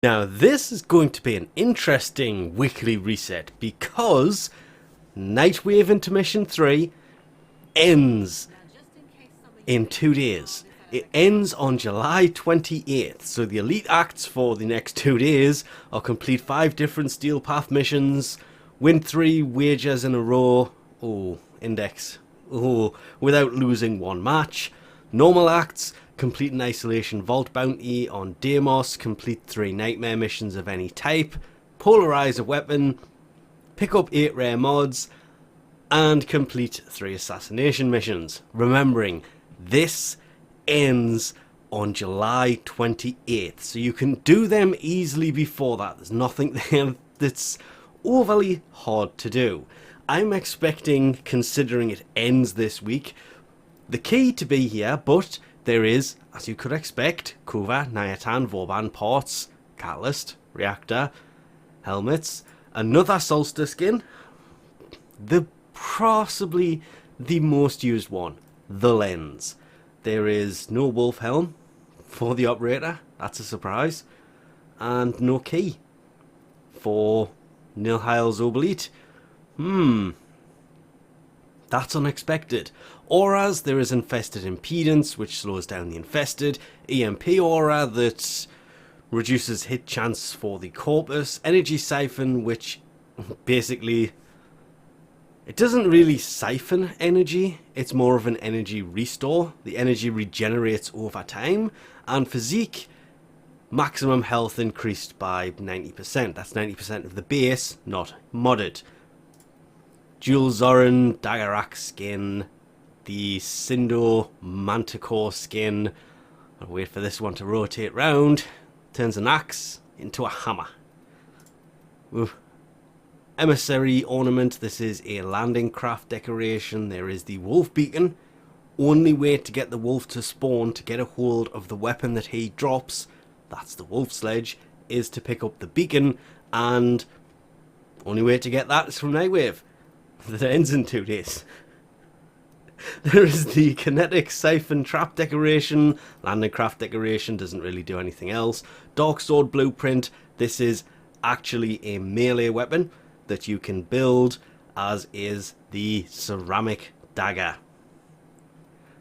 Now this is going to be an interesting weekly reset because Nightwave Intermission 3 ends in 2 days. It ends on July 28th, so the elite acts for the next 2 days are complete 5 different Steel Path missions, win 3 wagers in a row, without losing 1 match. Normal acts: complete an Isolation Vault bounty on Deimos, complete 3 Nightmare missions of any type, polarize a weapon, pick up 8 rare mods, and complete 3 assassination missions. Remembering, this ends on July 28th, so you can do them easily before that. There's nothing there that's overly hard to do. I'm expecting, considering it ends this week, the key to be here, but there is, as you could expect, Kuva, Nyatan, Vauban parts, Catalyst, Reactor, helmets, another Solstice skin, possibly the most used one, the lens. There is no wolf helm for the operator, that's a surprise, and no key for Nilheil's Obelete. That's unexpected. Auras: there is Infested Impedance, which slows down the infested. EMP aura that reduces hit chance for the Corpus. Energy Siphon, which basically, it doesn't really siphon energy, it's more of an energy restore. The energy regenerates over time. And Physique: maximum health increased by 90%. That's 90% of the base, not modded. Dual Zoran Dagarak skin, the Sindo Manticore skin. I'll wait for this one to rotate round. Turns an axe into a hammer. Oof. Emissary ornament: this is a landing craft decoration. There is the wolf beacon. Only way to get the wolf to spawn to get a hold of the weapon that he drops, that's the wolf sledge, is to pick up the beacon, and only way to get that is from Nightwave. That ends in 2 days. There is the kinetic siphon trap decoration. Landing craft decoration doesn't really do anything else. Dark sword blueprint: this is actually a melee weapon that you can build, as is the ceramic dagger.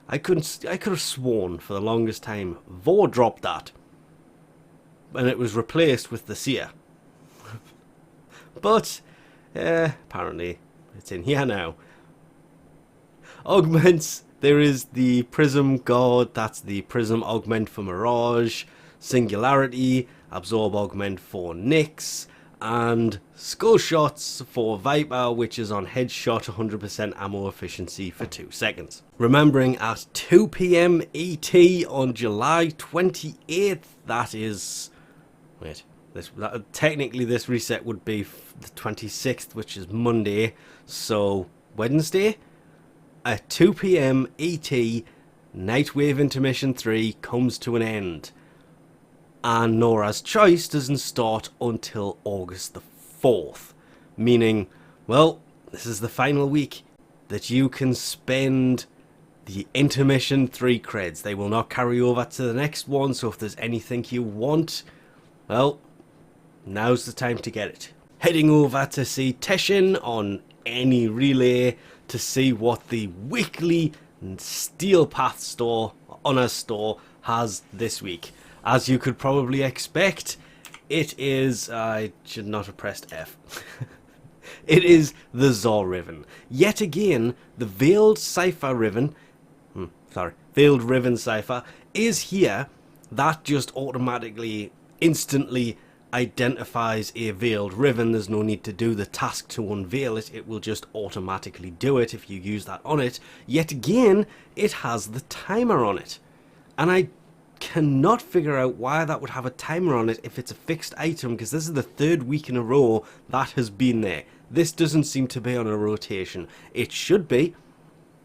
I could have sworn for the longest time Vor dropped that, and it was replaced with the seer. But apparently it's in here now. Augments: there is the Prism Guard, that's the Prism augment for Mirage. Singularity: absorb augment for Nyx. And Skull Shots for Viper, which is on headshot, 100% ammo efficiency for 2 seconds. Remembering, at 2 PM ET on July 28th, that is... wait, technically this reset would be the 26th, which is Monday, so Wednesday, at 2 PM ET, Nightwave Intermission 3 comes to an end. And Nora's Choice doesn't start until August the 4th. Meaning, well, this is the final week that you can spend the Intermission 3 creds. They will not carry over to the next one, so if there's anything you want, well, now's the time to get it. Heading over to see Teshin on any relay to see what the weekly Steel Path store, Honor store, has this week. As you could probably expect, it is... I should not have pressed F. It is the Zor Riven. Yet again, the Veiled Cipher Riven... Veiled Riven Cipher is here. That just automatically, instantly identifies a Veiled Riven. There's no need to do the task to unveil it. It will just automatically do it if you use that on it. Yet again, it has the timer on it. And I cannot figure out why that would have a timer on it if it's a fixed item, because this is the 3rd week in a row that has been there. This doesn't seem to be on a rotation. It should be,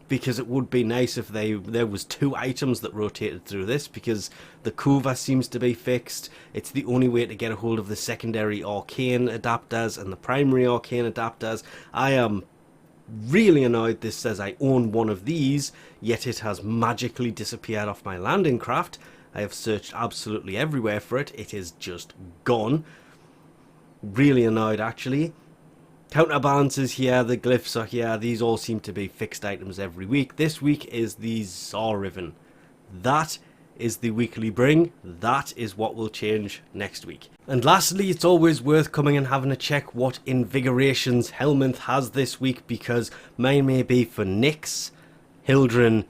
because it would be nice if there was 2 items that rotated through this, because the Kuva seems to be fixed. It's the only way to get a hold of the secondary arcane adapters and the primary arcane adapters. I am really annoyed this says I own one of these, yet it has magically disappeared off my landing craft. I have searched absolutely everywhere for it. It is just gone. Really annoyed, actually. Counterbalances here, the glyphs are here. These all seem to be fixed items every week. This week is the Czar Riven. That is the weekly bring. That is what will change next week. And lastly, it's always worth coming and having a check what Invigorations Helminth has this week, because mine may be for Nyx, Hildren,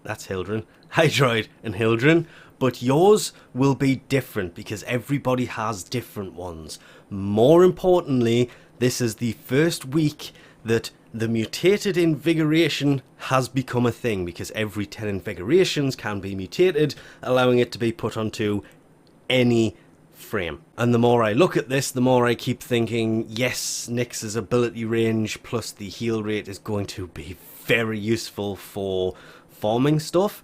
that's Hildren, Hydroid and Hildren, but yours will be different because everybody has different ones. More importantly, this is the first week that the mutated Invigoration has become a thing, because every 10 Invigorations can be mutated, allowing it to be put onto any frame. And the more I look at this, the more I keep thinking, yes, Nyx's ability range plus the heal rate is going to be very useful for farming stuff.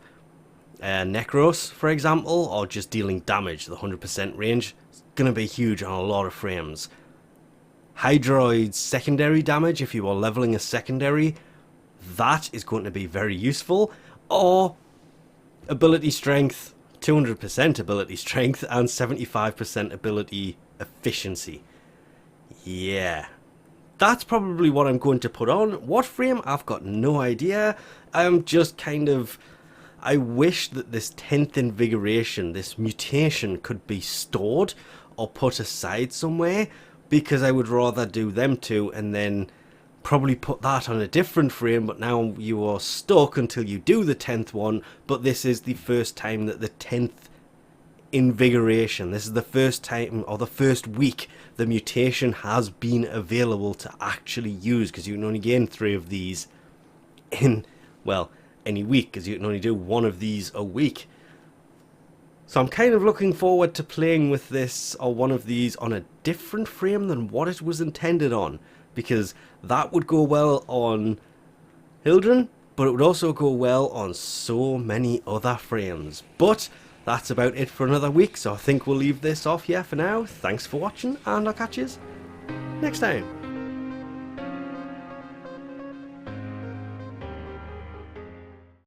Necros, for example, or just dealing damage. The 100% range is going to be huge on a lot of frames. Hydroid's secondary damage, if you are leveling a secondary, that is going to be very useful. Or ability strength, 200% ability strength and 75% ability efficiency. Yeah, that's probably what I'm going to put on. What frame? I've got no idea. I'm just kind of... I wish that this 10th Invigoration, this mutation, could be stored or put aside somewhere, because I would rather do them two and then probably put that on a different frame, but now you are stuck until you do the 10th one. But this is the first time that the 10th Invigoration, this is the first time, or the first week, the mutation has been available to actually use, because you can only gain 3 of these in, well, any week, because you can only do 1 of these a week. So I'm kind of looking forward to playing with this, or one of these, on a different frame than what it was intended on, because that would go well on Hildren, but it would also go well on so many other frames. But that's about it for another week, so I think we'll leave this off here for now. Thanks for watching, and I'll catch you next time.